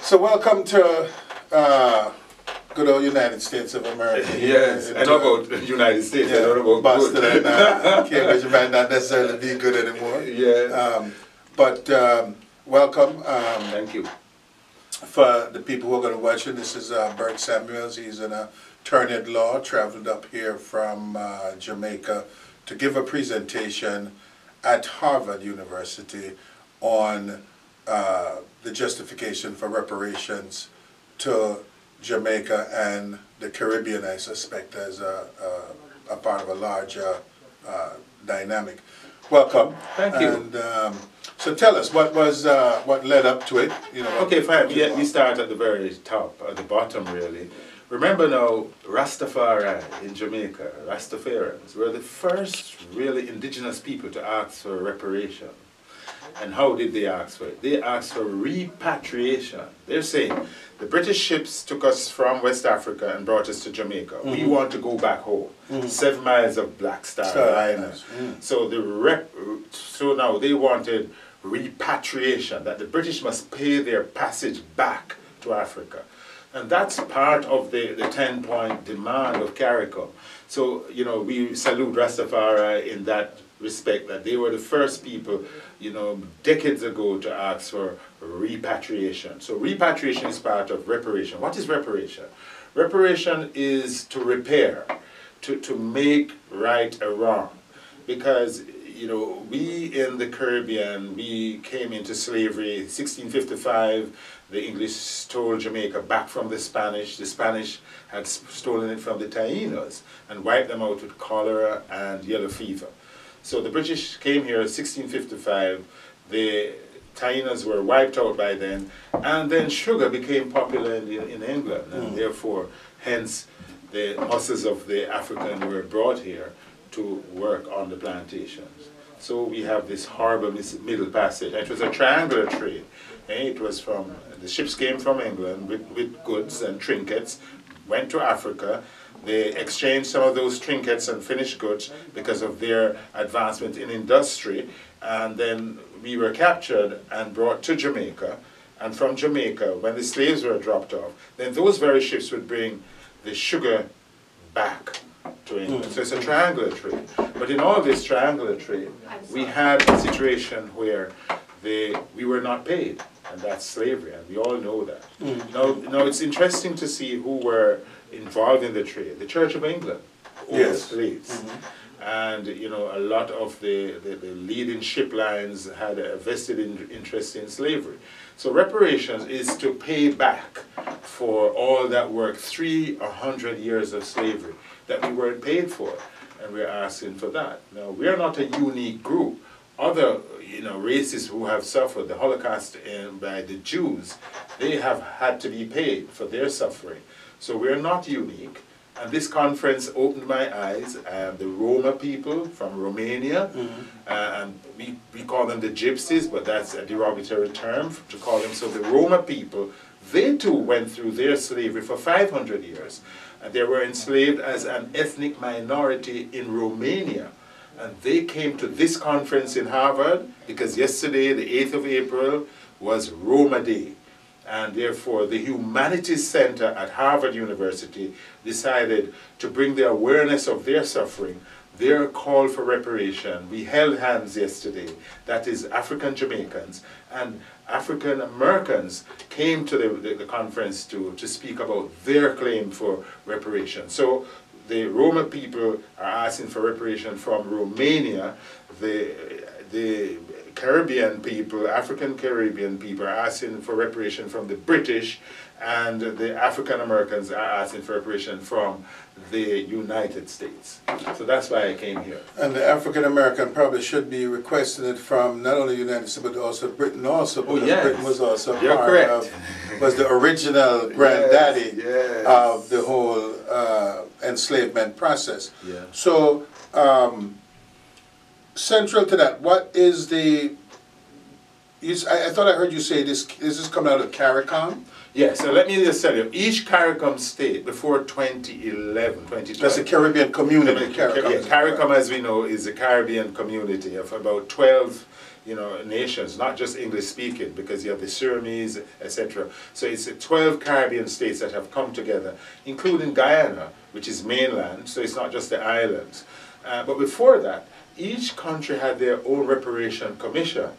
So welcome to good old United States of America. Yes, I know about the United States. Yeah, I don't know about Boston good. and Cambridge might not necessarily be good anymore. Yeah. But welcome. Thank you. For the people who are going to watch it, this is Bert Samuels. He's an attorney at law, traveled up here from Jamaica to give a presentation at Harvard University on the justification for reparations to Jamaica and the Caribbean, I suspect, as a part of a larger dynamic. Welcome. Thank you. And so tell us, what led up to it? You know. Okay, fine. We start at the very top, at the bottom, really. Remember now, Rastafari in Jamaica, Rastafarians, were the first really indigenous people to ask for reparation. And how did they ask for it? They asked for repatriation. They're saying, the British ships took us from West Africa and brought us to Jamaica. Mm-hmm. We want to go back home. Mm-hmm. 7 miles of Black Star Island. Mm-hmm. So now they wanted repatriation, that the British must pay their passage back to Africa. And that's part of the 10-point demand of CARICOM. So, you know, we salute Rastafari in that respect, that they were the first people, you know, decades ago to ask for repatriation. So repatriation is part of reparation. What is reparation? Reparation is to repair, to make right a wrong. Because, you know, we in the Caribbean, we came into slavery in 1655. The English stole Jamaica back from the Spanish. The Spanish had stolen it from the Taínos and wiped them out with cholera and yellow fever. So the British came here in 1655. The Taínos were wiped out by then, and then sugar became popular in England, and therefore, hence, the masses of the African were brought here to work on the plantations. So we have this horrible middle passage. It was a triangular trade. It was from, the ships came from England with goods and trinkets, went to Africa. They exchanged some of those trinkets and finished goods because of their advancement in industry. And then we were captured and brought to Jamaica. And from Jamaica, when the slaves were dropped off, then those very ships would bring the sugar back to England. So it's a triangular trade. But in all this triangular trade, we had a situation where we were not paid. And that's slavery, and we all know that. Now it's interesting to see who were involved in the trade. The Church of England owned slaves. And, you know, a lot of the leading ship lines had a vested interest in slavery. So reparations is to pay back for all that work, 300 years of slavery that we weren't paid for. And we're asking for that. Now, we are not a unique group. Other, you know, races who have suffered the Holocaust by the Jews, they have had to be paid for their suffering. So we're not unique. And this conference opened my eyes. The Roma people from Romania, and we call them the Gypsies, but that's a derogatory term to call them. So the Roma people, they too went through their slavery for 500 years. And they were enslaved as an ethnic minority in Romania. And they came to this conference in Harvard because yesterday, the 8th of April, was Roma Day. And therefore, the Humanities Center at Harvard University decided to bring the awareness of their suffering, their call for reparation. We held hands yesterday, that is African Jamaicans, and African Americans came to the conference to speak about their claim for reparation. So the Roma people are asking for reparation from Romania. The Caribbean people, African Caribbean people, are asking for reparation from the British, and the African Americans are asking for reparation from the United States. So that's why I came here. And the African American probably should be requesting it from not only the United States, but also Britain also, because Britain was also was the original granddaddy of the whole enslavement process. So central to that, what is the, I thought I heard you say this is coming out of CARICOM? Yes, so let me just tell you, each CARICOM state before 2011, that's the Caribbean community. CARICOM, as we know, is a Caribbean community of about 12 nations, not just English speaking, because you have the Surinamese, etc. So it's 12 Caribbean states that have come together, including Guyana, which is mainland, so it's not just the islands. But before that, each country had their own reparation commission,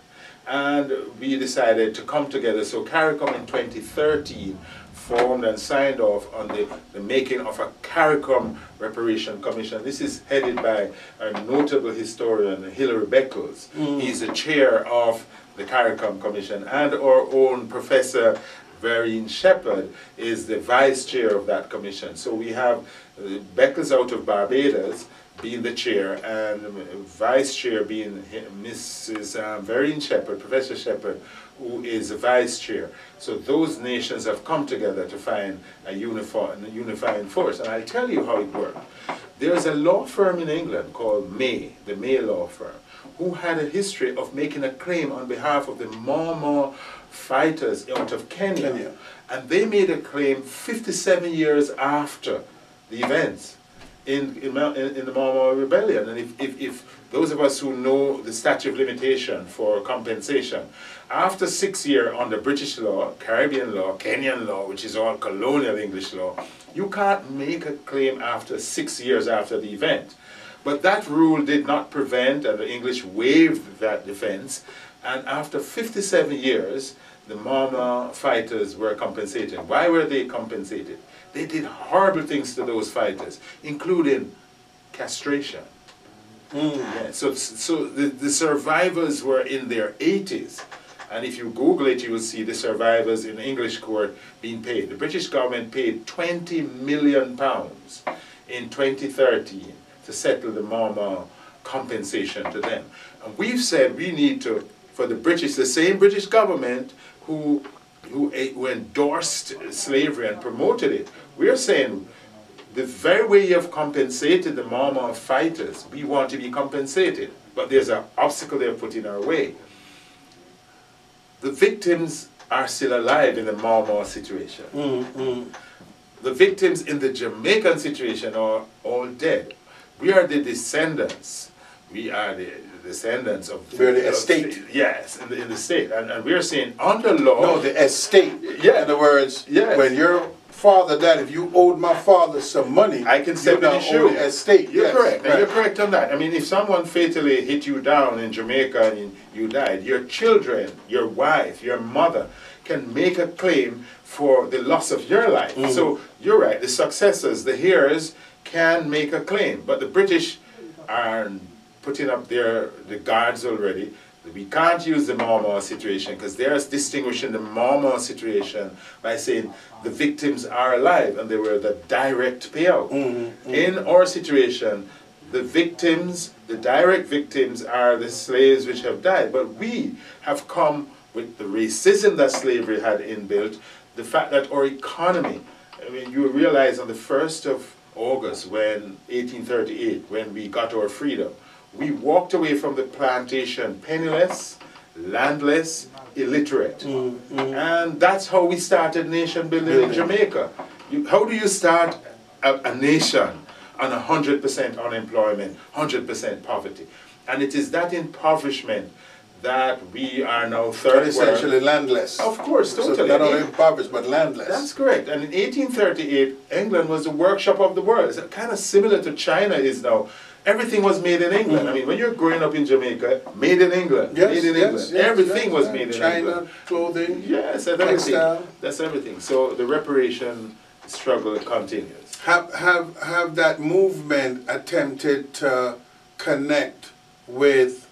and we decided to come together. So CARICOM in 2013 formed and signed off on the making of a CARICOM Reparation Commission. This is headed by a notable historian, Hilary Beckles. He's the chair of the CARICOM Commission, and our own Professor Vereen Shepherd is the vice chair of that commission. So we have Beckles out of Barbados being the chair, and vice chair being Mrs. Vereen Shepherd, Professor Shepherd, who is the vice chair. So those nations have come together to find a unifying force. And I'll tell you how it worked. There's a law firm in England called May, the May law firm, who had a history of making a claim on behalf of the Mau fighters out of Kenya. And they made a claim 57 years after the events in the Mau Rebellion. And if those of us who know the statute of limitation for compensation, after 6 years under British law, Caribbean law, Kenyan law, which is all colonial English law, you can't make a claim after 6 years after the event. But that rule did not prevent, and the English waived that defense, and after 57 years, the Mau fighters were compensated. Why were they compensated? They did horrible things to those fighters, including castration. Yeah, so the survivors were in their 80s. And if you Google it, you will see the survivors in English court being paid. The British government paid £20 million in 2013 to settle the Mau compensation to them. And we've said we need to, for the British, the same British government who endorsed slavery and promoted it, we're saying the very way you have compensated the Mau fighters, we want to be compensated. But there's an obstacle they've put in our way. The victims are still alive in the Mau situation. The victims in the Jamaican situation are all dead. We are the descendants. We are the descendants of... We're the estate. Yes, in the state. And we're saying under law... No, the estate. Yeah. In other words, yes. When your father died, if you owed my father some money, I can step in the shoe. The estate. You're yes, correct. right. And you're correct on that. I mean, if someone fatally hit you down in Jamaica and you died, your children, your wife, your mother can make a claim for the loss of your life. So you're right. The successors, the heirs, can make a claim. But the British are putting up the guards already. We can't use the Mau situation because they're distinguishing the Mau situation by saying the victims are alive and they were the direct payout. In our situation, the victims, the direct victims are the slaves which have died. But we have come with the racism that slavery had inbuilt, the fact that our economy, I mean, you realize on the 1st of August, 1838, when we got our freedom, we walked away from the plantation penniless, landless, illiterate. And that's how we started nation building in Jamaica. How do you start a nation on 100% unemployment, 100% poverty? And it is that impoverishment that we are now third world. Essentially landless. Of course, totally. So not only impoverished, but landless. That's correct. And in 1838, England was the workshop of the world. It's kind of similar to China is now. Everything was made in England. I mean, when you're growing up in Jamaica, made in England, made in England. Everything was made in England. China, clothing, yes, and everything. That's everything. So the reparation struggle continues. Have that movement attempted to connect with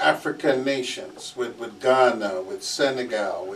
African nations, with Ghana, with Senegal,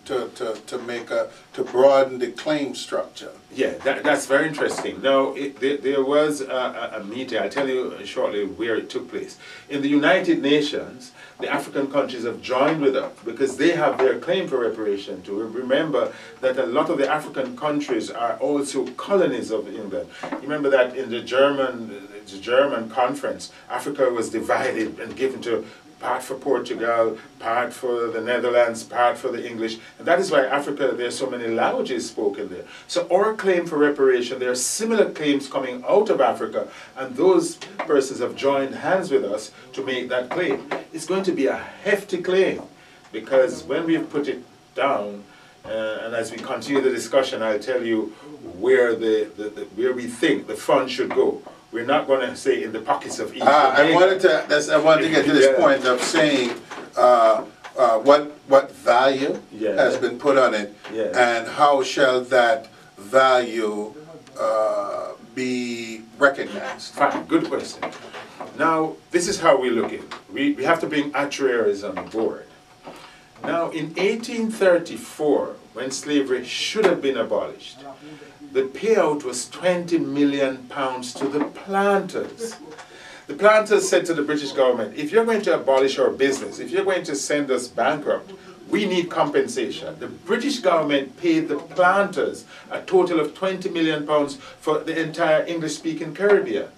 to broaden the claim structure? Yeah, that's very interesting. Now, there was a meeting, I'll tell you shortly where it took place. In the United Nations, the African countries have joined with us because they have their claim for reparation too. Remember that a lot of the African countries are also colonies of England. You remember that in the German conference, Africa was divided and given to part for Portugal, part for the Netherlands, part for the English. And that is why Africa, there are so many languages spoken there. So our claim for reparation, there are similar claims coming out of Africa, and those persons have joined hands with us to make that claim. It's going to be a hefty claim, because when we've put it down, and as we continue the discussion, I'll tell you where where we think the fund should go. We're not going to say in the pockets of each. I wanted to get to this point of saying what value has been put on it, and how shall that value be recognized? Fine, good question. Now, this is how we look at it. We have to bring actuaries on board. Now, in 1834, when slavery should have been abolished, the payout was £20 million to the planters. The planters said to the British government, if you're going to abolish our business, if you're going to send us bankrupt, we need compensation. The British government paid the planters a total of £20 million for the entire English-speaking Caribbean.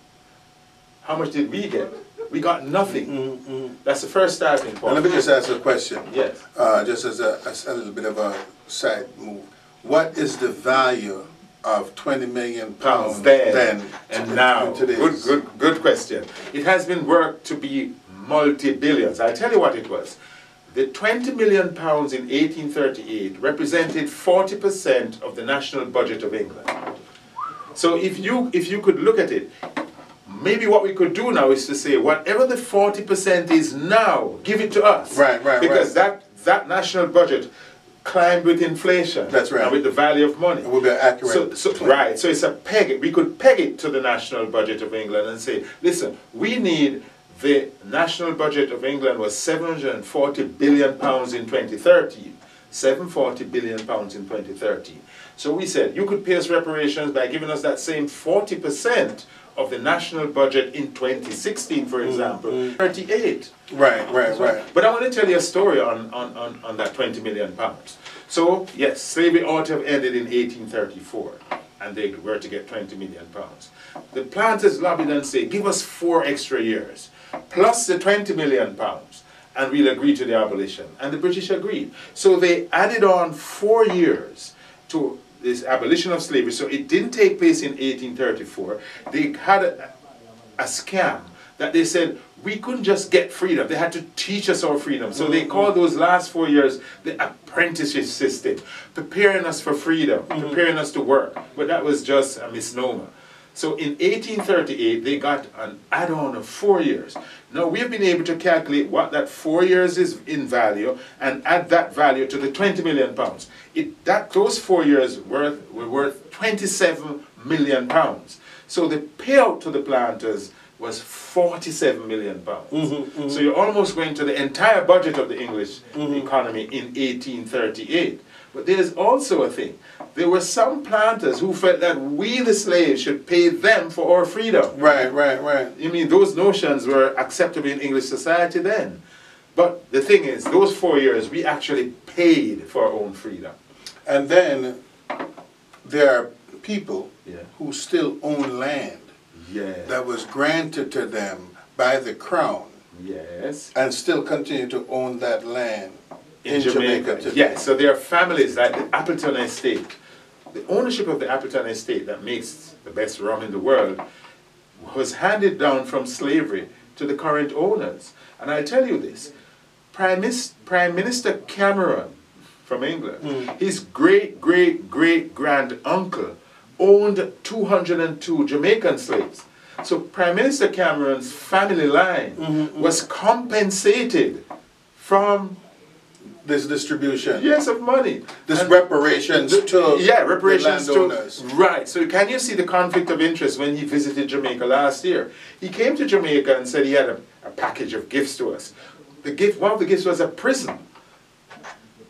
How much did we get? We got nothing. That's the first starting point. Now, let me just ask a question. Yes. Just as a little bit of a side move. What is the value of £20 million then and now? Good question. It has been worked to be multi-billions. I'll tell you what it was. The £20 million in 1838 represented 40% of the national budget of England. So if you could look at it, maybe what we could do now is to say, whatever the 40% is now, give it to us. Right. Because that national budget climbed with inflation. That's right. And with the value of money. It would be accurate. Right. So it's a peg. We could peg it to the national budget of England and say, listen, we need, the national budget of England was £740 billion in 2013. £740 billion in 2013. So we said, you could pay us reparations by giving us that same 40% of the national budget in 2016, for example, 38. Right. But I want to tell you a story on that £20 million. So, yes, slavery ought to have ended in 1834, and they were to get £20 million. The planters lobbied and said, give us 4 extra years, plus the £20 million, and we'll agree to the abolition. And the British agreed. So they added on 4 years to this abolition of slavery. So it didn't take place in 1834. They had a scam that they said we couldn't just get freedom. They had to teach us our freedom. So they called those last 4 years the apprenticeship system, preparing us for freedom, preparing us to work. But that was just a misnomer. So in 1838, they got an add-on of 4 years. Now we've been able to calculate what that 4 years is in value and add that value to the £20 million. Those 4 years were worth £27 million. So the payout to the planters was £47 million. So you're almost going to the entire budget of the English economy in 1838. But there's also a thing. There were some planters who felt that we, the slaves, should pay them for our freedom. Right. I mean, those notions were acceptable in English society then. But the thing is, those 4 years, we actually paid for our own freedom. And then there are people who still own land that was granted to them by the crown. Yes. And still continue to own that land in Jamaica today. Yes, so there are families like the Appleton Estate. The ownership of the Appleton Estate that makes the best rum in the world was handed down from slavery to the current owners. And I tell you this, Prime Minister Cameron from England, his great-great-great-grand uncle owned 202 Jamaican slaves. So Prime Minister Cameron's family line was compensated from this distribution. Yes, of money. This reparations to reparations the landowners. Right. So can you see the conflict of interest when he visited Jamaica last year? He came to Jamaica and said he had a package of gifts to us. One of the gifts was a prison.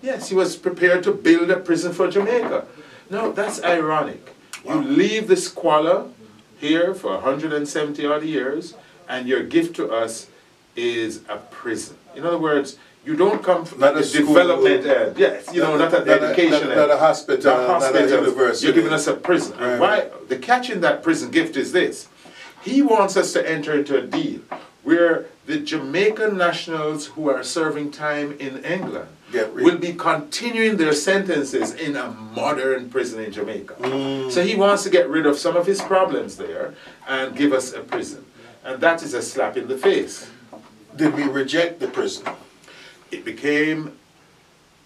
Yes, he was prepared to build a prison for Jamaica. Now, that's ironic. You leave the squalor here for 170 odd years, and your gift to us is a prison. In other words, you don't come from not a development end. Yes, you know, not an education end. Not a hospital, not a university. You're giving us a prison. And why? The catch in that prison gift is this. He wants us to enter into a deal where the Jamaican nationals who are serving time in England will be continuing their sentences in a modern prison in Jamaica. So he wants to get rid of some of his problems there and give us a prison. And that is a slap in the face. Did we reject the prison? It became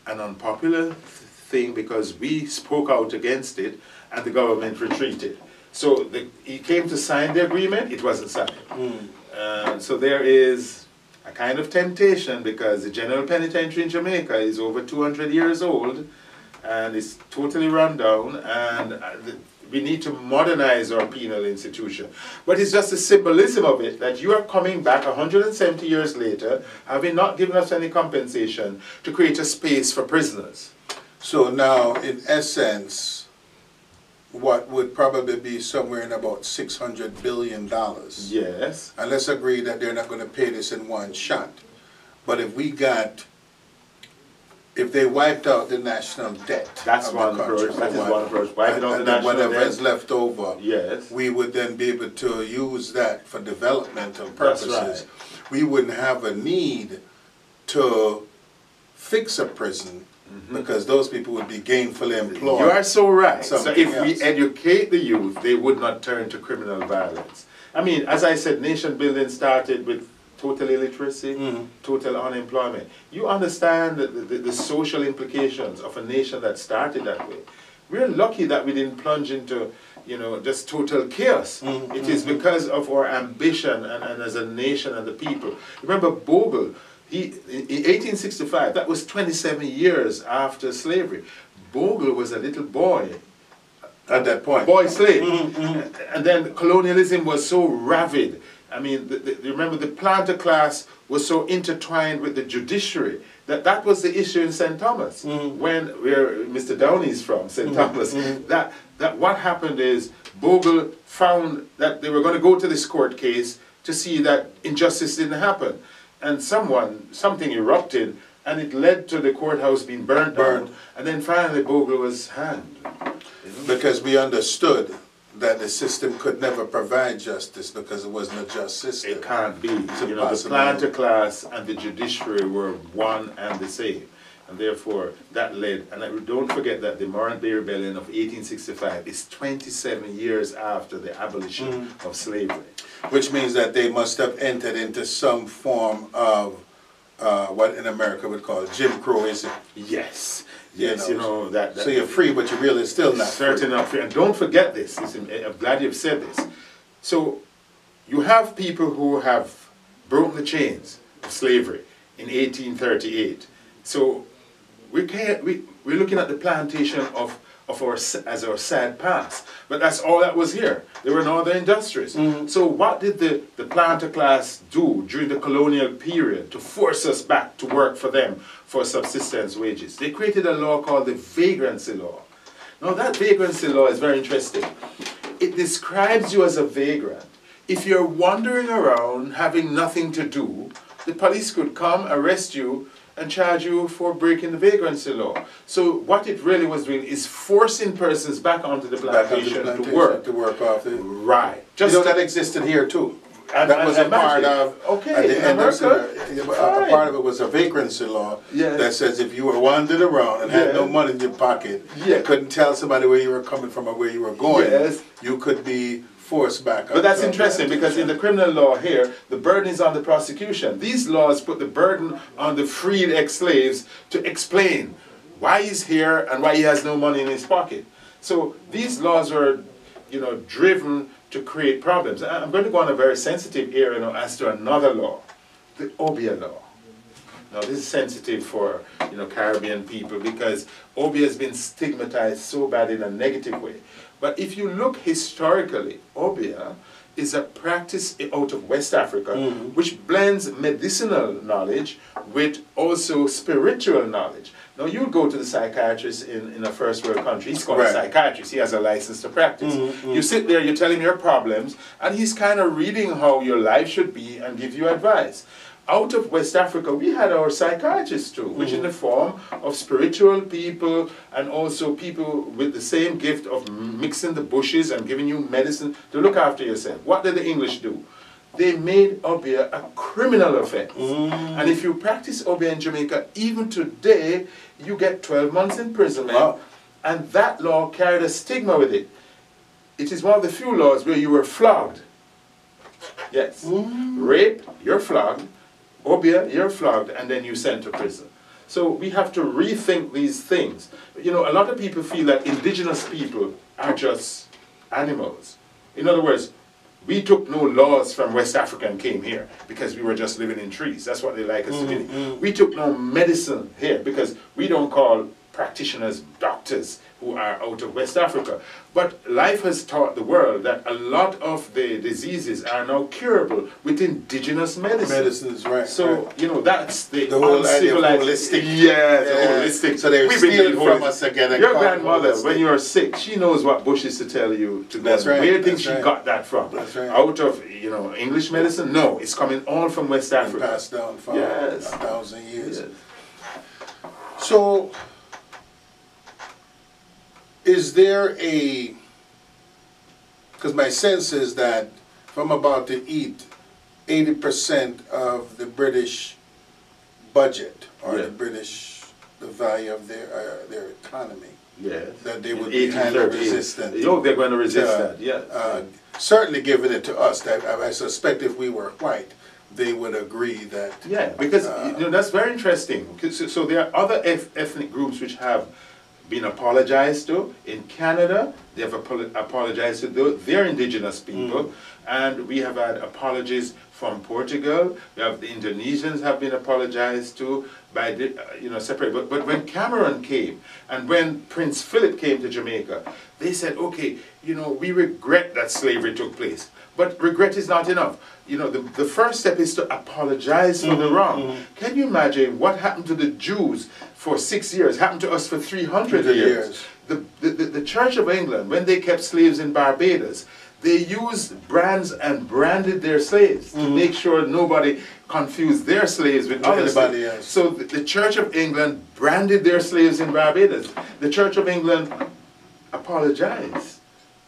an unpopular thing because we spoke out against it and the government retreated. So he came to sign the agreement, it wasn't signed. So there is a kind of temptation because the General Penitentiary in Jamaica is over 200 years old and it's totally run down, and we need to modernize our penal institution. But it's just the symbolism of it that you are coming back 170 years later, having not given us any compensation, to create a space for prisoners. So now, in essence, what would probably be somewhere in about $600 billion. Yes. And let's agree that they're not going to pay this in one shot. But if they wiped out the national debt, that's one approach. That is one approach. Wiping out the national whatever debt is left over, yes, we would then be able to use that for developmental purposes. That's right. We wouldn't have a need to fix a prison because those people would be gainfully employed. You are so right. So if else. we educate the youth, they would not turn to criminal violence. I mean, as I said, nation building started with total illiteracy, total unemployment. You understand the social implications of a nation that started that way. We're lucky that we didn't plunge into, just total chaos. It is because of our ambition and as a nation and the people. Remember Bogle, in 1865, that was 27 years after slavery. Bogle was a little boy at that point. Boy slave. And then colonialism was so ravid. I mean, remember the planter class was so intertwined with the judiciary that was the issue in St. Thomas. Where Mr. Downey's from, St. Thomas. That what happened is Bogle found that they were going to go to this court case to see that injustice didn't happen. And something erupted, and it led to the courthouse being burnt down. And then finally Bogle was hanged. Because we understood that the system could never provide justice because it wasn't a just system. It can't be. The planter class and the judiciary were one and the same. And therefore, that led, and don't forget that the Morant Bay Rebellion of 1865 is 27 years after the abolition of slavery. Which means that they must have entered into some form of what in America would call Jim Crowism. Yes. Yes, that so you're free, but you're really still not certain not free. And don't forget this. I'm glad you've said this. So you have people who have broken the chains of slavery in 1838. So we're looking at the plantation of our sad past. But that's all that was here. There were no other industries. So what did the planter class do during the colonial period to force us back to work for them for subsistence wages? They created a law called the vagrancy law. Now that vagrancy law is very interesting. It describes you as a vagrant. If you're wandering around having nothing to do, the police could come, arrest you, and charge you for breaking the vagrancy law. So what it really was doing is forcing persons back onto the plantation to work. To work off it. Right. That existed here too. That was a part of, a part of it was a vagrancy law that says if you were wandering around and had no money in your pocket, you couldn't tell somebody where you were coming from or where you were going, you could be forced back up. But that's interesting because in the criminal law here, the burden is on the prosecution. These laws put the burden on the freed ex-slaves to explain why he's here and why he has no money in his pocket. So these laws are, driven to create problems. I'm going to go on a very sensitive area now as to another law, the Obia law. Now this is sensitive for Caribbean people because Obia has been stigmatized so bad in a negative way. But if you look historically, Obia is a practice out of West Africa which blends medicinal knowledge with also spiritual knowledge. Now you go to the psychiatrist in a first world country, he's called a psychiatrist, he has a license to practice. You sit there, you tell him your problems, and he's kind of reading how your life should be and give you advice. Out of West Africa, we had our psychiatrists too, which in the form of spiritual people and also people with the same gift of mixing the bushes and giving you medicine to look after yourself. What did the English do? they made obeah a criminal offense. And if you practice obeah in Jamaica, even today, you get 12 months imprisonment. Wow. And that law carried a stigma with it. It is one of the few laws where you were flogged. Yes. Rape, you're flogged. Obeah, you're flogged, and then you sent to prison. So we have to rethink these things. You know, a lot of people feel that indigenous people are just animals. In other words, we took no laws from West Africa and came here because we were just living in trees. That's what they like us to be. We took no medicine here because we don't call practitioners doctors who are out of West Africa. But life has taught the world that a lot of the diseases are now curable with indigenous medicine. Medicines, right. So, you know, that's the whole idea of holistic. Yeah, holistic. So they're stealing from us again. Your grandmother, when you're sick, she knows what bushes to tell you to go. That's right. Where do you think she got that from? That's right. Out of, you know, English medicine? No, it's coming all from West Africa. Passed down for 1,000 years. Yes. So, is there a, because my sense is that if I'm about to eat 80% of the British budget, or the value of their economy, that they would be highly resistant. They're going to resist that, yes. Certainly giving it to us. I suspect if we were white, they would agree that... Yeah, because you know, that's very interesting. So there are other ethnic groups which have been apologized to. In Canada, they have apologized to their indigenous people, and we have had apologies from Portugal. We have the Indonesians have been apologized to by separate. But when Cameron came and when Prince Philip came to Jamaica, they said, okay, you know, we regret that slavery took place. But regret is not enough. You know, the first step is to apologize for the wrong. Can you imagine what happened to the Jews for 6 years, happened to us for 300 years? The Church of England, when they kept slaves in Barbados, they used brands and branded their slaves to make sure nobody confused their slaves with anybody else. So the Church of England branded their slaves in Barbados. The Church of England apologized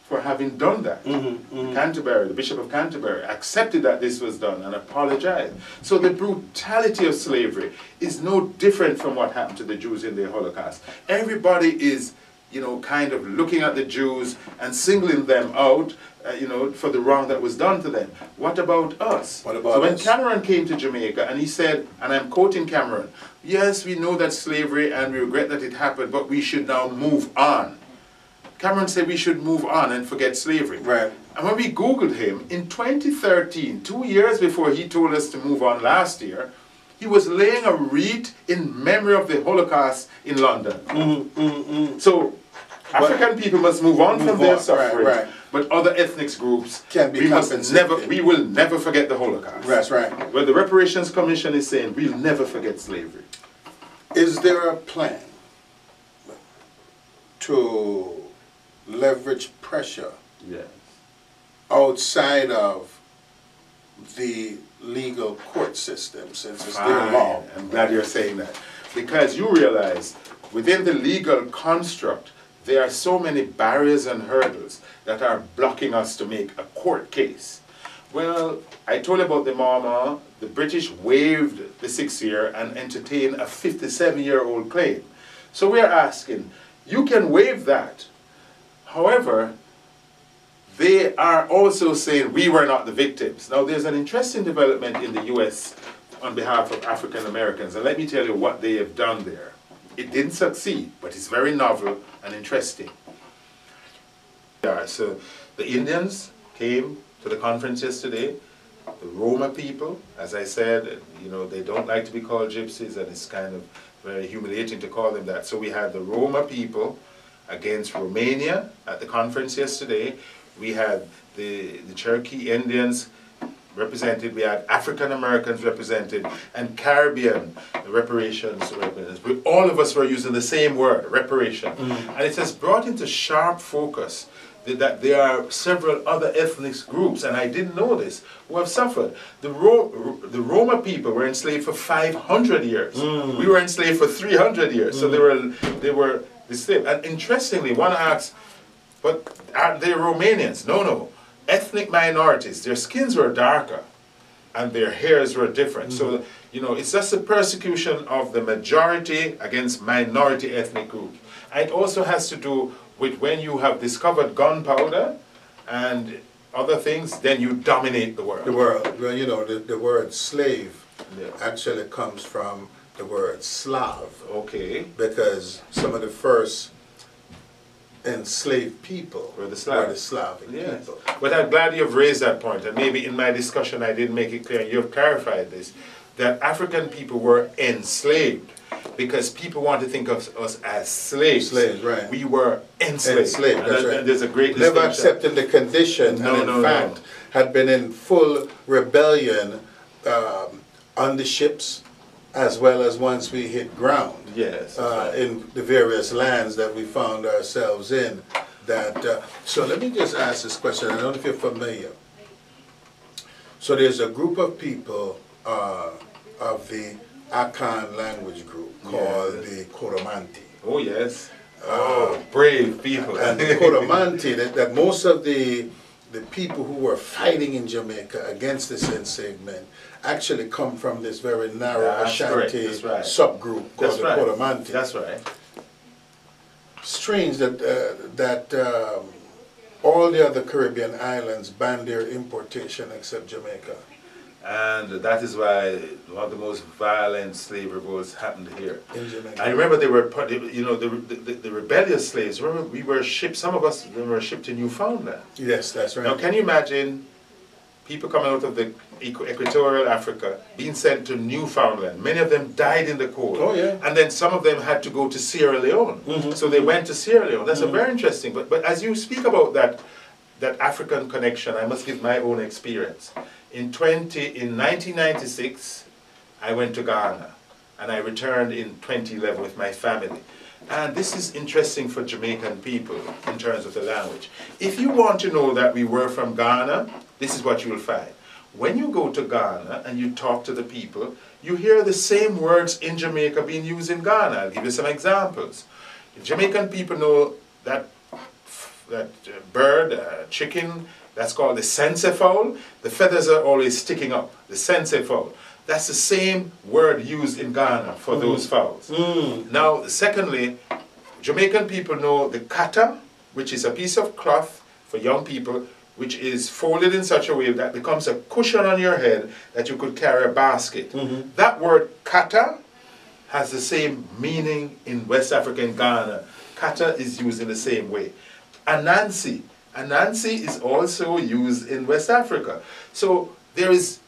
for having done that. Canterbury, the Bishop of Canterbury, accepted that this was done and apologized. So the brutality of slavery is no different from what happened to the Jews in the Holocaust. Everybody is, you know, kind of looking at the Jews and singling them out, you know, for the wrong that was done to them. What about us? What about so when us? Cameron came to Jamaica and he said, and I'm quoting Cameron, yes, we know that slavery and we regret that it happened, but we should now move on. Cameron said we should move on and forget slavery. Right. And when we Googled him, in 2013, 2 years before he told us to move on last year, he was laying a wreath in memory of the Holocaust in London. So African people must move on from their suffering, but other ethnic groups, we will never forget the Holocaust. That's right. Well, the Reparations Commission is saying we'll never forget slavery. Is there a plan to leverage pressure outside of the legal court system, since it's their law? I'm glad you're saying that. Because you realize, within the legal construct, there are so many barriers and hurdles that are blocking us to make a court case. Well, I told you about the Mama. The British waived the 6 year and entertained a 57-year-old claim. So we're asking, you can waive that. However, they are also saying we were not the victims. Now, there's an interesting development in the U.S. on behalf of African Americans, and let me tell you what they have done there. It didn't succeed, but it's very novel and interesting. So the Indians came to the conference yesterday. The Roma people, as I said, you know, they don't like to be called gypsies, and it's kind of very humiliating to call them that. So we had the Roma people against Romania at the conference yesterday. We had the Cherokee Indians represented, we had African Americans represented, and Caribbean reparations represented. All of us were using the same word, reparation. And it has brought into sharp focus that there are several other ethnic groups, and I didn't know this, who have suffered. The Roma people were enslaved for 500 years. We were enslaved for 300 years. So they were enslaved. And interestingly, one asks, but are they Romanians? No, no. Ethnic minorities, their skins were darker, and their hairs were different. So, you know, it's just a persecution of the majority against minority ethnic groups. And it also has to do with when you have discovered gunpowder and other things, then you dominate the world. The world. Well, you know, the word slave Yes. actually comes from the word Slav. Okay. Because some of the first enslaved people Were the Slavic Yes. people. But I'm glad you've raised that point, and maybe in my discussion I didn't make it clear, and you've clarified this, that African people were enslaved because people want to think of us as slaves. Slaves, right. We were enslaved. Enslaved, And that's that- right. There's a great Never distinction. accepting the condition, No, and in no, fact no. had been in full rebellion on the ships, as well as once we hit ground. Yes. That's right. In the various lands that we found ourselves in. So let me just ask this question. I don't know if you're familiar. So there's a group of people of the Akan language group called the Koromanti. Oh, yes. Oh, brave people. And the Koromanti, that most of the people who were fighting in Jamaica against this enslavement actually come from this very narrow Ashanti subgroup called the Koromanti. That's right. Strange that all the other Caribbean islands banned their importation except Jamaica. And that is why one of the most violent slave revolts happened here. In Jamaica. I remember they were, you know, the rebellious slaves. Remember, we were shipped. Some of us were shipped to Newfoundland. Yes, that's right. Now, can you imagine people coming out of the equatorial Africa being sent to Newfoundland? Many of them died in the cold. Oh, yeah. And then some of them had to go to Sierra Leone. So they went to Sierra Leone. That's a very interesting. But as you speak about that African connection, I must give my own experience. In 1996, I went to Ghana, and I returned in 2011 with my family. And this is interesting for Jamaican people in terms of the language. If you want to know that we were from Ghana, this is what you will find. When you go to Ghana and you talk to the people, you hear the same words in Jamaica being used in Ghana. I'll give you some examples. Jamaican people know that bird, chicken, that's called the sense fowl. The feathers are always sticking up, the sense fowl. That's the same word used in Ghana for those fowls. Now, secondly, Jamaican people know the kata, which is a piece of cloth for young people, which is folded in such a way that becomes a cushion on your head that you could carry a basket. That word kata has the same meaning in West African Ghana. Kata is used in the same way. Anansi. Anansi is also used in West Africa. So there is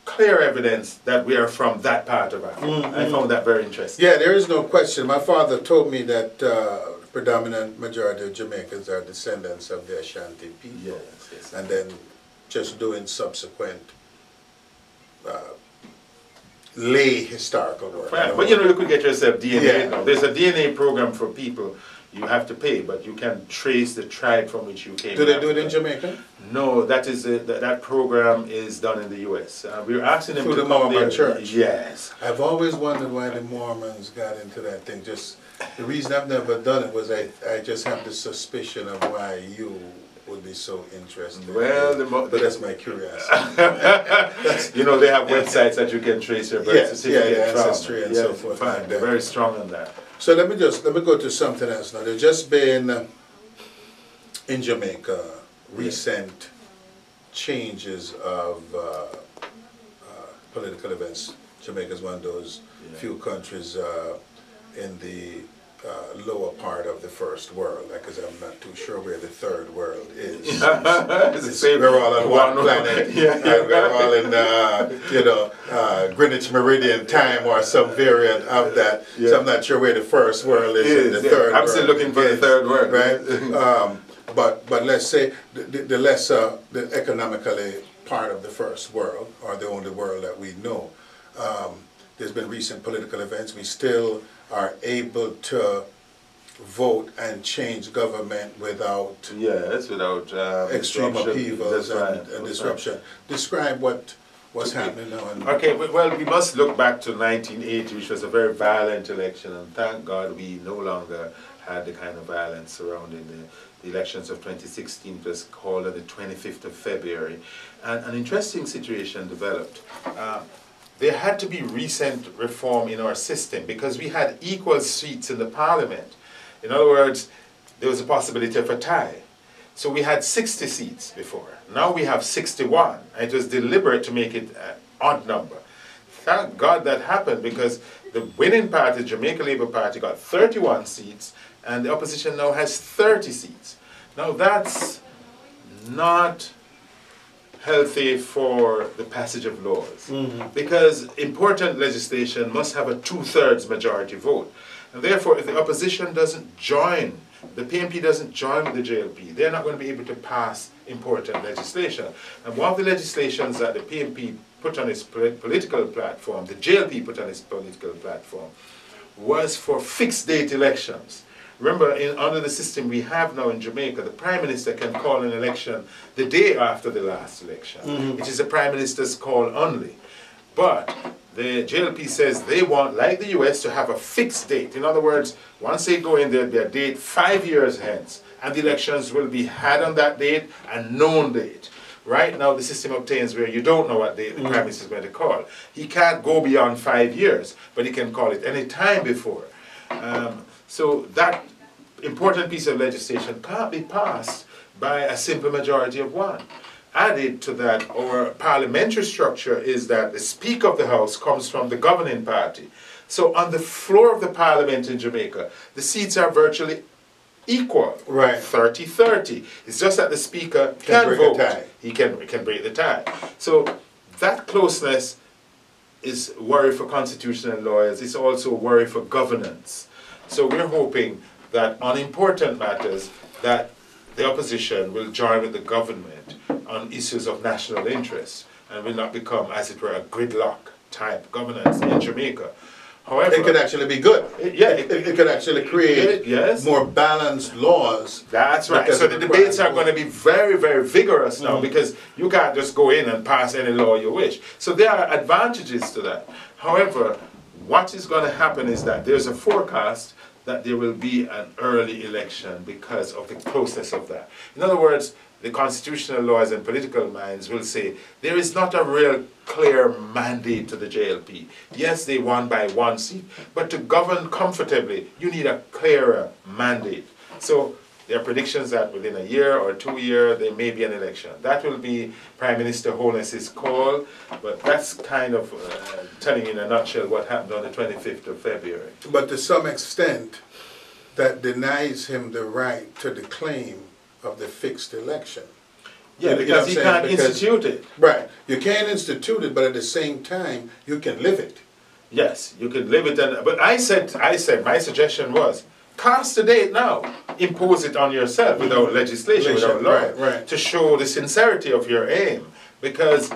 clear evidence that we are from that part of Africa. I found that very interesting. Yeah, there is no question. My father told me that predominant majority of Jamaicans are descendants of the Ashanti people. Yes, yes. And then just doing subsequent lay historical work. Right. But you know, you could get yourself DNA Yeah. now. There's a DNA program for people. You have to pay, but you can trace the tribe from which you came. Do they do it in Jamaica? No, that is that program is done in the U.S. We're asking them Through to the come Mormon there. church? Yes. I've always wondered why the Mormons got into that thing. Just the reason I've never done it was I just have the suspicion of why you would be so interested. Well, but that's my curiosity. You know, they have websites that you can trace your birth certificate from. Ancestry and so forth. Fine. They're very strong on that. So let me go to something else now. There's just been in Jamaica recent changes of political events. Jamaica is one of those few countries in the lower part of the first world, because I'm not too sure where the third world is. We're all on one planet, and we're all in Greenwich Meridian time or some variant of that. So I'm not sure where the first world is and the third world. I'm still looking for the third world. Right? But let's say the lesser, the economically part of the first world, or the only world that we know. There's been recent political events. We still are able to vote and change government without extreme upheavals and disruption. Describe what's happening now. Okay, well, we must look back to 1980, which was a very violent election, and thank God we no longer had the kind of violence surrounding the elections of 2016. It was called on the 25th of February. And an interesting situation developed. There had to be recent reform in our system because we had equal seats in the parliament. In other words, there was a possibility of a tie. So we had 60 seats before. Now we have 61. And it was deliberate to make it an odd number. Thank God that happened because the winning party, the Jamaica Labour Party, got 31 seats and the opposition now has 30 seats. Now that's not healthy for the passage of laws because important legislation must have a 2/3 majority vote. And therefore, if the opposition doesn't join, the PNP doesn't join with the JLP, they're not going to be able to pass important legislation. And one of the legislations that the PNP put on its political platform, the JLP put on its political platform, was for fixed date elections. Remember, under the system we have now in Jamaica, the Prime Minister can call an election the day after the last election. It is the Prime Minister's call only. But the JLP says they want, like the US, to have a fixed date. In other words, once they go in, there'll be a date 5 years hence, and the elections will be had on that date and known date. Right now, the system obtains where you don't know what date the Prime Minister is going to call. He can't go beyond 5 years, but he can call it any time before. So that important piece of legislation can't be passed by a simple majority of one. Added to that, our parliamentary structure is that the Speaker of the House comes from the governing party. So on the floor of the Parliament in Jamaica, the seats are virtually equal, right? 30-30. It's just that the Speaker can vote. He can break the tie. So that closeness is a worry for constitutional lawyers. It's also a worry for governance. So we're hoping that on important matters that the opposition will join with the government on issues of national interest and will not become, as it were, a gridlock type governance in Jamaica. However, it could actually be good. It could actually create more balanced laws. That's right. So the debates are going to be very, very vigorous now because you can't just go in and pass any law you wish. So there are advantages to that. However, what is going to happen is that there's a forecast that there will be an early election because of the closeness of that. In other words, the constitutional lawyers and political minds will say there is not a real clear mandate to the JLP. Yes, they won by 1 seat, but to govern comfortably, you need a clearer mandate. So there are predictions that within a year or 2 years, there may be an election. That will be Prime Minister Holness's call, but that's kind of telling you in a nutshell what happened on the 25th of February. But to some extent, that denies him the right to the claim of the fixed election. Yeah, because he can't institute it. Right. You can't institute it, but at the same time, you can live it. Yes, you can live it. But I said, my suggestion was, cast a date now. Impose it on yourself without legislation, without law, to show the sincerity of your aim. Because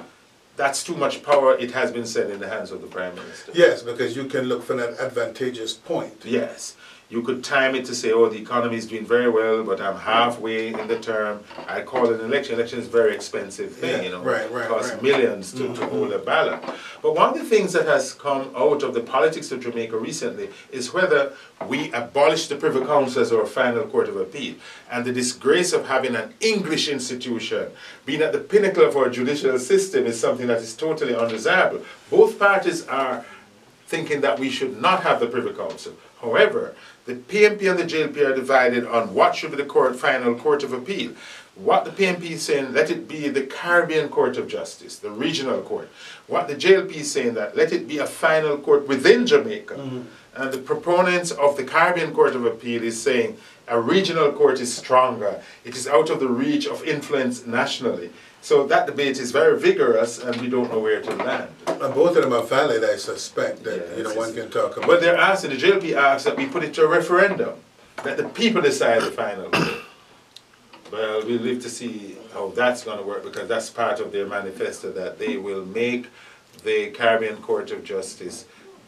that's too much power, it has been said, in the hands of the Prime Minister. Yes, because you can look for that advantageous point. Yes. You could time it to say, oh, the economy is doing very well, but I'm halfway in the term. I call it an election. Election is a very expensive thing, you know. It costs millions to hold a ballot. But one of the things that has come out of the politics of Jamaica recently is whether we abolish the Privy Council as our final court of appeal. And the disgrace of having an English institution being at the pinnacle of our judicial system is something that is totally undesirable. Both parties are thinking that we should not have the Privy Council. However, the PNP and the JLP are divided on what should be the final court of appeal. What the PNP is saying, let it be the Caribbean Court of Justice, the regional court. What the JLP is saying, that let it be a final court within Jamaica. And the proponents of the Caribbean Court of Appeal is saying a regional court is stronger. It is out of the reach of influence nationally. So that debate is very vigorous, and we don't know where to land. And both of them are valid, I suspect, that one can talk about. But they're asking, the JLP asks that we put it to a referendum, that the people decide the final. Well, we'll live to see how that's going to work, because that's part of their manifesto, that they will make the Caribbean Court of Justice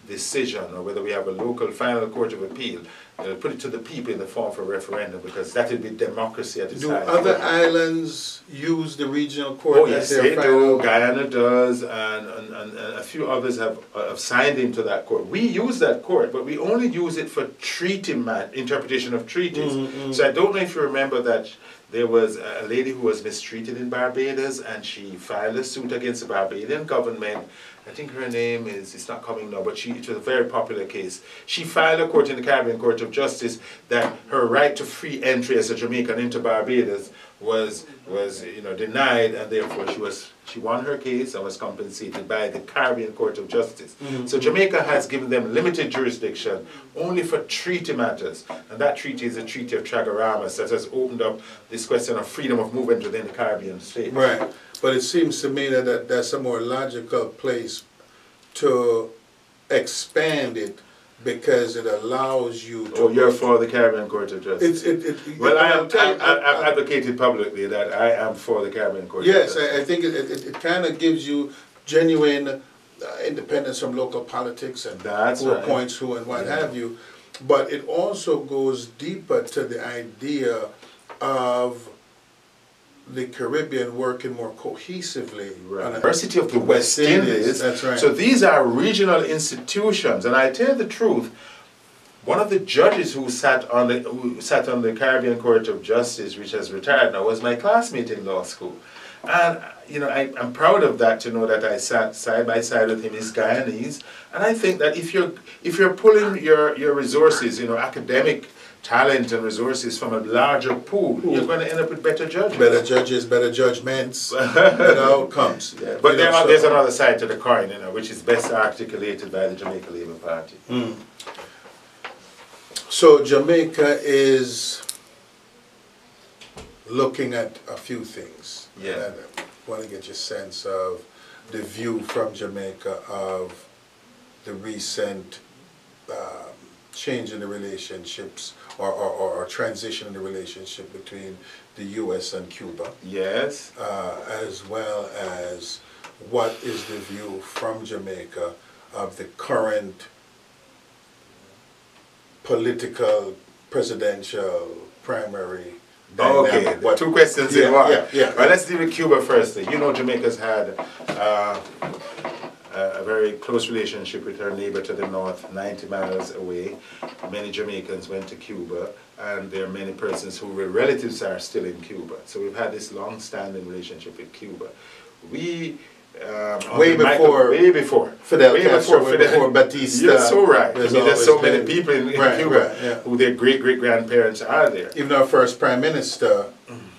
decision, or whether we have a local final court of appeal, put it to the people in the form of a referendum, because that would be democracy at its Do highest. other islands use the regional court? Oh yes, they do. Guyana does, and a few others have signed into that court. We use that court, but we only use it for treaty interpretation of treaties. So I don't know if you remember that there was a lady who was mistreated in Barbados, and she filed a suit against the Barbadian government. I think her name it's not coming now, but it was a very popular case. She filed a court in the Caribbean Court of Justice that her right to free entry as a Jamaican into Barbados was denied, and therefore she won her case and was compensated by the Caribbean Court of Justice. So Jamaica has given them limited jurisdiction only for treaty matters, and that treaty is the Treaty of Tragaramas that has opened up this question of freedom of movement within the Caribbean states. Right, but it seems to me that that's a more logical place to expand it, because it allows you to... Oh, you're for the Caribbean Court of Justice? Well, I've advocated publicly that I am for the Caribbean Court of Justice. Yes, I think it kind of gives you genuine independence from local politics and who appoints who and what have you. But it also goes deeper to the idea of the Caribbean working more cohesively. Right. University of the West Indies. That's right. So these are regional institutions, and I tell the truth, one of the judges who sat on the Caribbean Court of Justice, which has retired now, was my classmate in law school. And I'm proud of that, to know that I sat side by side with him. He's Guyanese, and I think that if you're pulling your resources, academic talent and resources from a larger pool, you're going to end up with better judges. Better judges, better judgments, better outcomes. Yeah, but there's another side to the coin, which is best articulated by the Jamaica Labour Party. So Jamaica is looking at a few things. Yeah. And I want to get your sense of the view from Jamaica of the recent change in the relationships or transition in the relationship between the U.S. and Cuba. Yes. As well as what is the view from Jamaica of the current political, presidential, primary dynamic. Okay, two questions in one. Yeah. Well, let's deal with Cuba first. Jamaica's had a very close relationship with her neighbor to the north, 90 miles away. Many Jamaicans went to Cuba, and there are many persons whose relatives are still in Cuba. So we've had this long-standing relationship with Cuba. Way before Fidel Castro, way before Batista. You're so right. There's so many people in Cuba who their great-great-grandparents are there. Even our first prime minister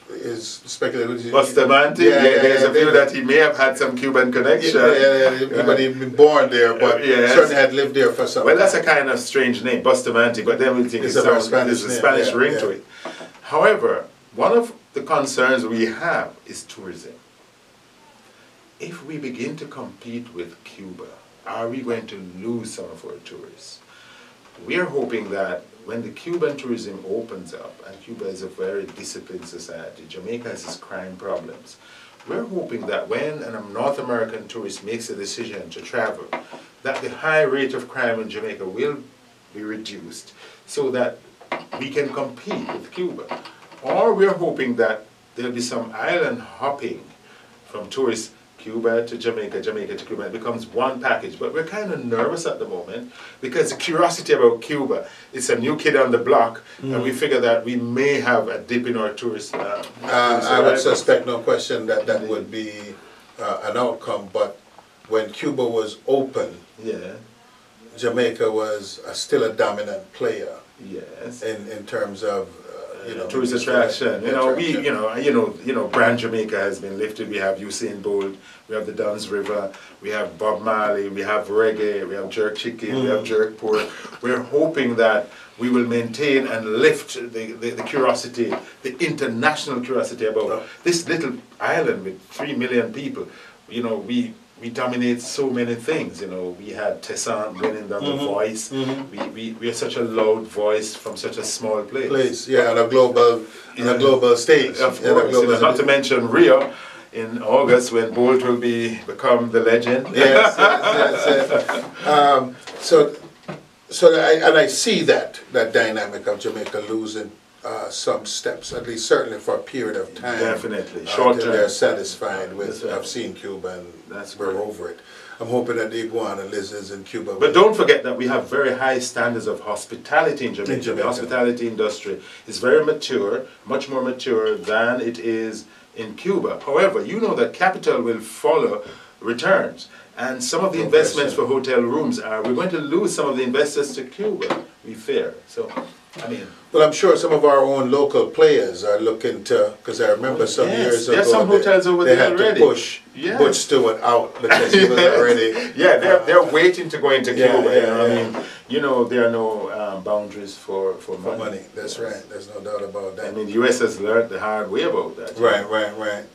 is speculated. Bustamante, there's a view that he may have had some Cuban connection. But he'd been born there, but certainly had lived there for some time. Well, that's a kind of strange name, Bustamante, but then we think there's a Spanish ring to it. However, one of the concerns we have is tourism. If we begin to compete with Cuba, are we going to lose some of our tourists? We are hoping that when the Cuban tourism opens up, and Cuba is a very disciplined society, Jamaica has its crime problems, we're hoping that when a North American tourist makes a decision to travel, that the high rate of crime in Jamaica will be reduced so that we can compete with Cuba. Or we're hoping that there'll be some island hopping from tourists, Cuba to Jamaica, Jamaica to Cuba. It becomes one package. But we're kind of nervous at the moment because the curiosity about Cuba, it's a new kid on the block, and we figure that we may have a dip in our tourist I would suspect, no question, that would be an outcome. But when Cuba was open, Jamaica was still a dominant player. Yes. In terms of tourist attraction. Brand Jamaica has been lifted. We have Usain Bolt, we have the Duns River, we have Bob Marley, we have reggae, we have jerk chicken, we have jerk pork. We're hoping that we will maintain and lift the curiosity, the international curiosity about this little island with 3 million people. We dominate so many things. We had Tessan winning on The Voice. We are such a loud voice from such a small place. On a global stage. Of course. Not to mention Rio in August when Bolt will become the legend. Yes. So So I see that dynamic of Jamaica losing some steps, at least certainly for a period of time. Definitely, short term. They're satisfied with. Right. I've seen Cuba, and we're great. over it. I'm hoping that the iguana lizards in Cuba. But don't forget that we have very high standards of hospitality in Jamaica. In Jamaica. The hospitality industry is very mature, much more mature than it is in Cuba. However, you know that capital will follow returns. And some of the investments for hotel rooms we're going to lose some of the investors to Cuba, we fear. So, I mean. Well, I'm sure some of our own local players are looking to, because I remember some years ago, there's some hotels over they there had already. to push Butch Stewart out because he was already. Yeah, they're waiting to go into Cuba. Yeah. I mean, you know, there are no boundaries for money. That's right. There's no doubt about that. I mean, the U.S. has learned the hard way about that. Right.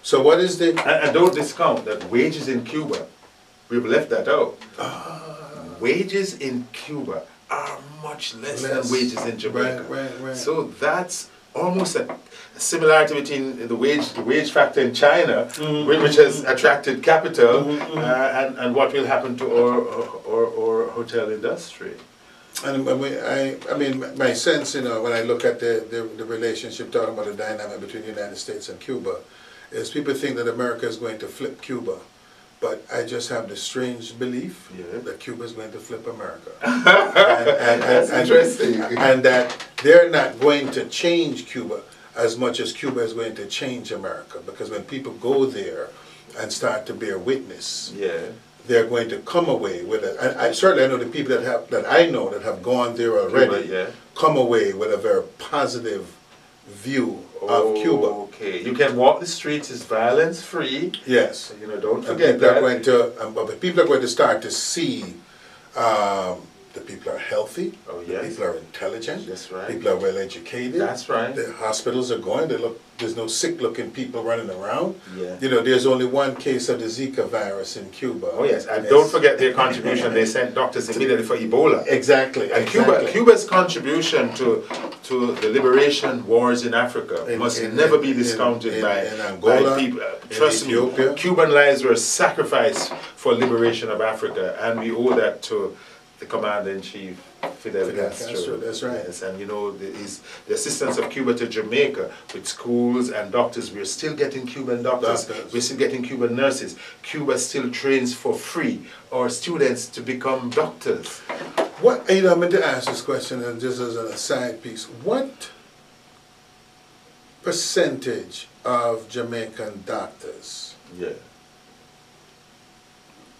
So what is the... And don't discount that wages in Cuba, we've left that out. Wages in Cuba are much less than wages in Jamaica. Right. So that's almost a similarity between the wage factor in China, which has attracted capital, and what will happen to our hotel industry. And I mean, my sense, when I look at the relationship, talking about the dynamic between the United States and Cuba, is people think that America is going to flip Cuba. But I just have the strange belief that Cuba is going to flip America. That's interesting. And that they're not going to change Cuba as much as Cuba is going to change America. Because when people go there and start to bear witness, they're going to come away with it. And I know the people that I know that have gone there already come away with a very positive view of Cuba. Okay, you can walk the streets, it's violence free. Yes. Don't forget that. People are going to start to see the people are healthy. Oh, yes. People are intelligent. That's right. People are well educated. That's right. The hospitals are going. There's no sick looking people running around. Yeah. There's only one case of the Zika virus in Cuba. Oh yes, and don't forget their contribution. They sent doctors immediately for Ebola. Exactly. And Cuba's contribution to the liberation wars in Africa must never be discounted by Angola, people. Trust me, Cuban lives were sacrificed for liberation of Africa, and we owe that to the Commander-in-Chief, Fidel Castro. That's right. Yes, and the assistance of Cuba to Jamaica with schools and doctors. We're still getting Cuban doctors. We're still getting Cuban nurses. Cuba still trains for free our students to become doctors. I meant to ask this question, and just as an aside piece, what percentage of Jamaican doctors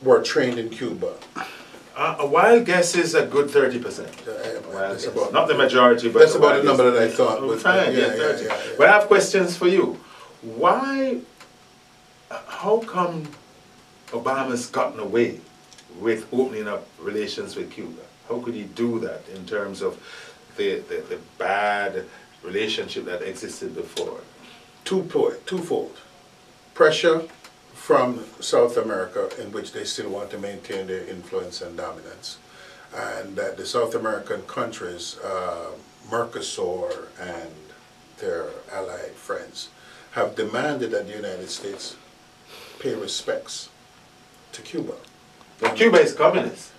were trained in Cuba? A wild guess is a good 30%. Not the majority, but that's about the number that I thought. Fine, 30. But I have questions for you. How come Obama's gotten away with opening up relations with Cuba? How could he do that in terms of the bad relationship that existed before? Twofold. Pressure from South America, in which they still want to maintain their influence and dominance. And that the South American countries, Mercosur and their allied friends, have demanded that the United States pay respects to Cuba. But Cuba is communist.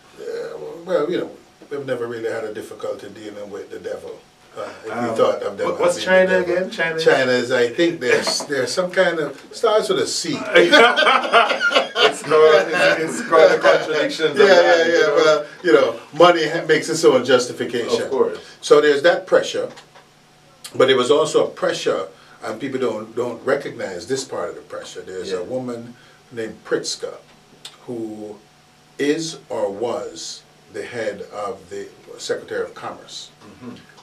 Well, we've never really had a difficulty dealing with the devil. If you thought of them. What's China again? China is, I think there's some kind of, starts with a C. It's called a contradiction. Well, money makes its own justification. Of course. So there's that pressure, but there was also a pressure, and people don't recognize this part of the pressure. There's a woman named Pritzker, who is or was the head of the Secretary of Commerce,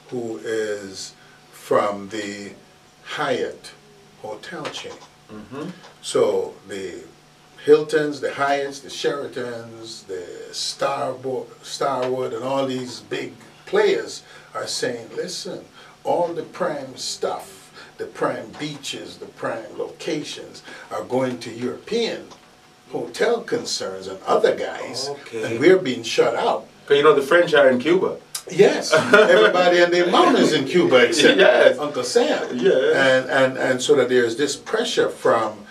who is from the Hyatt hotel chain. So the Hiltons, the Hyatts, the Sheratons, the Starwood, and all these big players are saying, listen, all the prime stuff, the prime beaches, the prime locations are going to European hotel concerns and other guys, and we're being shut out. Because the French are in Cuba. Yes, everybody and their mom is in Cuba except Uncle Sam. And so that there's this pressure from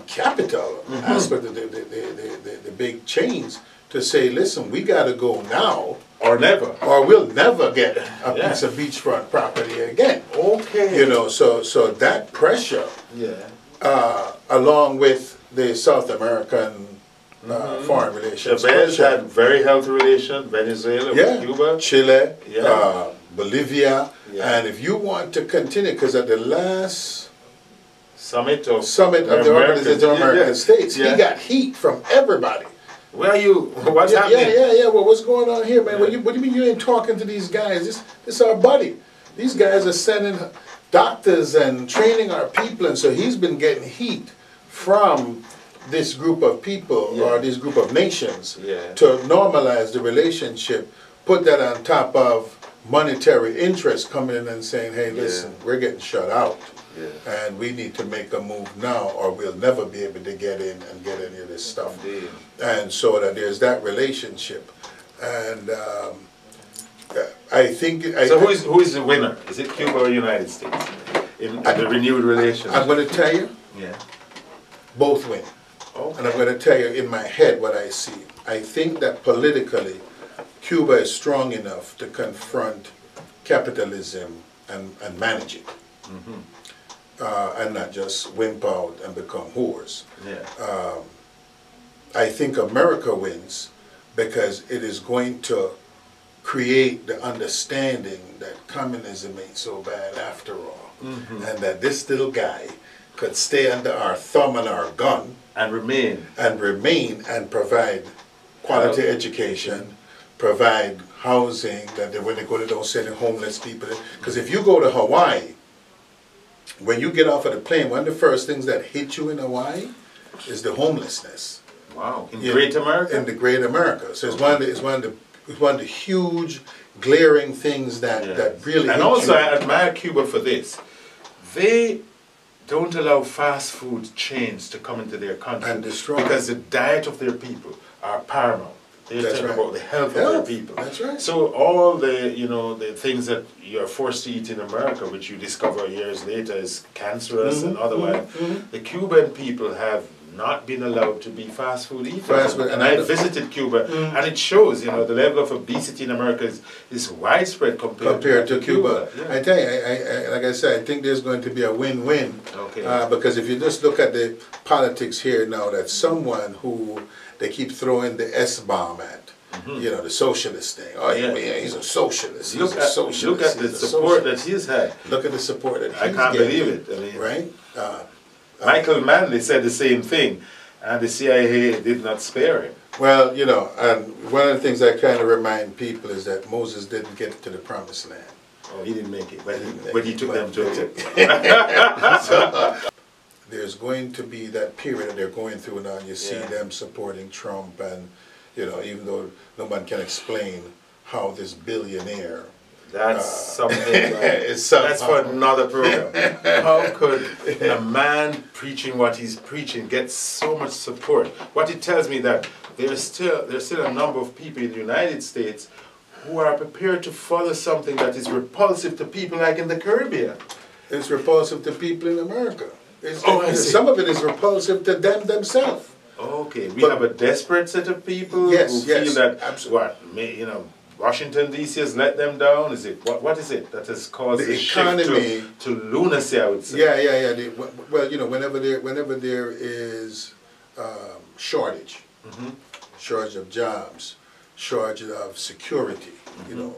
capital, aspect of the big chains, to say, listen, we got to go now Or never. Or we'll never get a piece of beachfront property again. Okay. You know, so that pressure, along with the South American foreign relations. Chavez had very healthy relations, Venezuela, with Cuba. Chile, Bolivia, and if you want to continue, because at the last summit of the Organization of American States, he got heat from everybody. Where are you? What's happening? Well, what's going on here, man? What do you mean you ain't talking to these guys? This is our buddy. These guys are sending doctors and training our people, and so he's been getting heat from this group of people or this group of nations to normalize the relationship, put that on top of monetary interest coming in and saying, hey, listen, we're getting shut out. And we need to make a move now or we'll never be able to get in and get any of this stuff. And so that there's that relationship. And I think... So who is the winner? Is it Cuba or United States in the renewed relationship? I'm going to tell you, both win. And I'm going to tell you in my head what I see. I think that politically, Cuba is strong enough to confront capitalism and manage it. And not just wimp out and become whores. I think America wins because it is going to create the understanding that communism ain't so bad after all. And that this little guy could stay under our thumb and our gun and remain and provide quality education, provide housing, that when they go they don't send homeless people. Because if you go to Hawaii, when you get off of the plane, one of the first things that hit you in Hawaii is the homelessness. Wow. In Great America? In the Great America. So it's one of the huge, glaring things that really And hit also you. I admire Cuba for this. They don't allow fast food chains to come into their country. And destroy. Because the diet of their people are paramount. They're talking about the health of their people. That's right. So all the the things that you're forced to eat in America, which you discover years later is cancerous and otherwise, the Cuban people have not been allowed to be fast food eaters. And I visited Cuba, and it shows, the level of obesity in America is widespread compared to Cuba. I tell you, like I said, I think there's going to be a win-win. Because if you just look at the politics here now, that someone who they keep throwing the S-bomb at, the socialist thing. Oh, he's a socialist. Look at the support that he's had. Look at the support that he's I can't believe it. I mean, right? Michael Manley said the same thing, and the CIA did not spare him. Well, and one of the things I kind of remind people is that Moses didn't get to the promised land. Oh, he didn't make it, but he took them to it. So, there's going to be that period that they're going through now. You see them supporting Trump, and even though no one can explain how this billionaire. That's something. That's for another program. How could a man preaching what he's preaching get so much support? What it tells me that there's still a number of people in the United States who are prepared to follow something that is repulsive to people like in the Caribbean. It's repulsive to people in America. Some of it is repulsive to them themselves. Okay, we have a desperate set of people who feel that Washington D.C. has let them down. Is it what is it that has caused the economy shift to lunacy? I would say. Well, whenever there is shortage of jobs, shortage of security,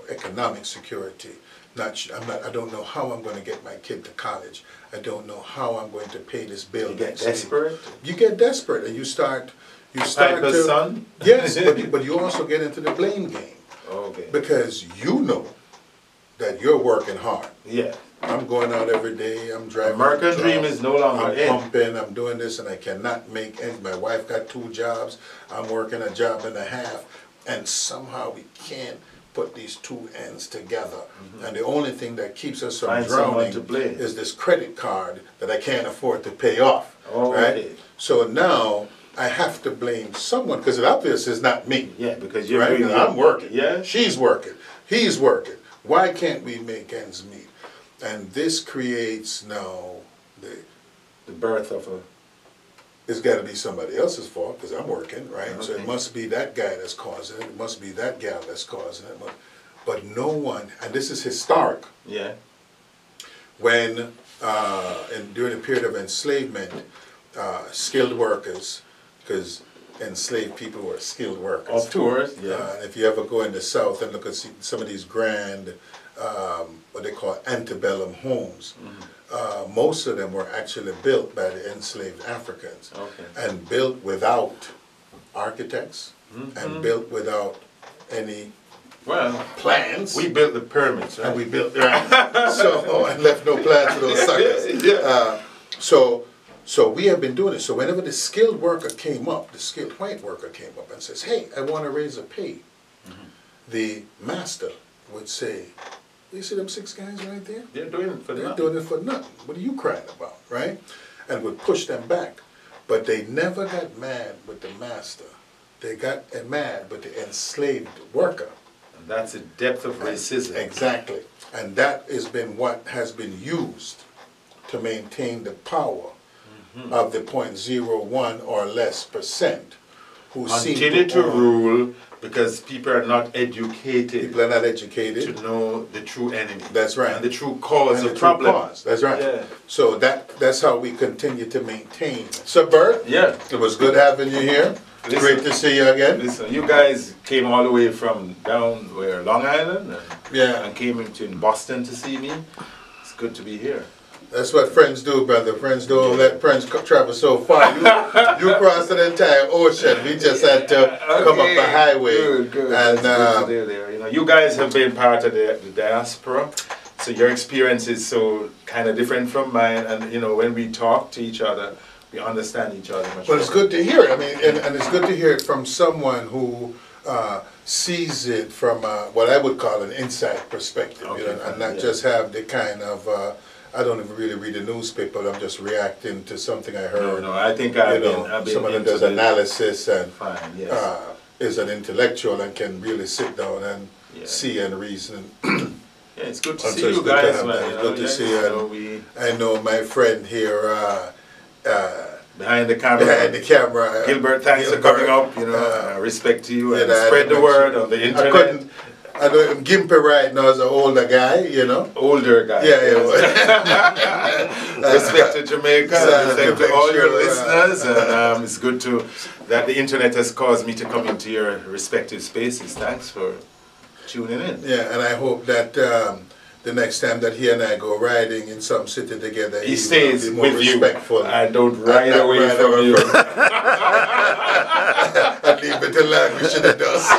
economic security. I don't know how I'm going to get my kid to college. I don't know how I'm going to pay this bill. You get desperate? You get desperate, and you start Piper's son? Yes, but you also get into the blame game. Okay. Because you know that you're working hard. Yeah. I'm going out every day, I'm driving. American dream is no longer I'm pumping, I'm doing this, and I cannot make ends. My wife got 2 jobs, I'm working a job and a half, and somehow we can't put these 2 ends together. And the only thing that keeps us from drowning is this credit card that I can't afford to pay off. Right? So now I have to blame someone, because it obviously is not me. Yeah, because you're right? I'm working. Yeah. She's working. He's working. Why can't we make ends meet? And this creates now the birth of it's got to be somebody else's fault because I'm working, right? Okay. So it must be that guy that's causing it. It must be that gal that's causing it. But no one, and this is historic. Yeah. When during the period of enslavement, skilled workers, because enslaved people were skilled workers. Of course, yeah. If you ever go in the South and look at some of these grand, what they call antebellum homes, most of them were actually built by the enslaved Africans, and built without architects, and built without any plans. We built the pyramids, right? And we built, so, and left no plans for those suckers. Yeah. So we have been doing it. So whenever the skilled worker came up, the skilled white worker came up and says, hey, I want to raise a pay. The master would say, you see them 6 guys right there? They're doing it for nothing. They're doing it for nothing. What are you crying about, right? And would push them back. But they never got mad with the master. They got mad with the enslaved worker. And that's the depth of racism. Exactly. And that has been what has been used to maintain the power of the 0.01 or less percent who continue to rule because people are not educated. People are not educated to know the true enemy. That's right. And the true cause and of the problem. Cause. That's right. Yeah. So that's how we continue to maintain. So Bert, yeah, it was good having you here. Listen, great to see you again. Listen, you guys came all the way from down where Long Island and came into Boston to see me. It's good to be here. That's what friends do, brother. Friends don't let friends travel so far. You crossed an entire ocean. We just had to come up the highway. Good. And good to do there. You know, you guys have been part of the diaspora, so your experience is so kind of different from mine. And you know, when we talk to each other, we understand each other much. But it's good to hear it. I mean, and it's good to hear it from someone who sees it from what I would call an inside perspective, you know, and not just have the kind of. I don't even really read the newspaper. I'm just reacting to something I heard. No, I think I've been someone that does analysis and yes. Is an intellectual and can really sit down and see and reason. Yeah, it's good to see you guys, man. It's good to see you. I know my friend here behind the camera. Behind the camera. Gilbert, thanks for coming up. You know, respect to you and spread the word on the internet. I know him Gimpy right now as an older guy, you know. Older guy. Yeah. Respect to Jamaica, respect to all your listeners, and it's good that the internet has caused me to come into your respective spaces. Thanks for tuning in. Yeah, and I hope that the next time that he and I go riding in some city together, he stays will be more with respectful. You. I don't ride away from you. I leave it to language in the dust.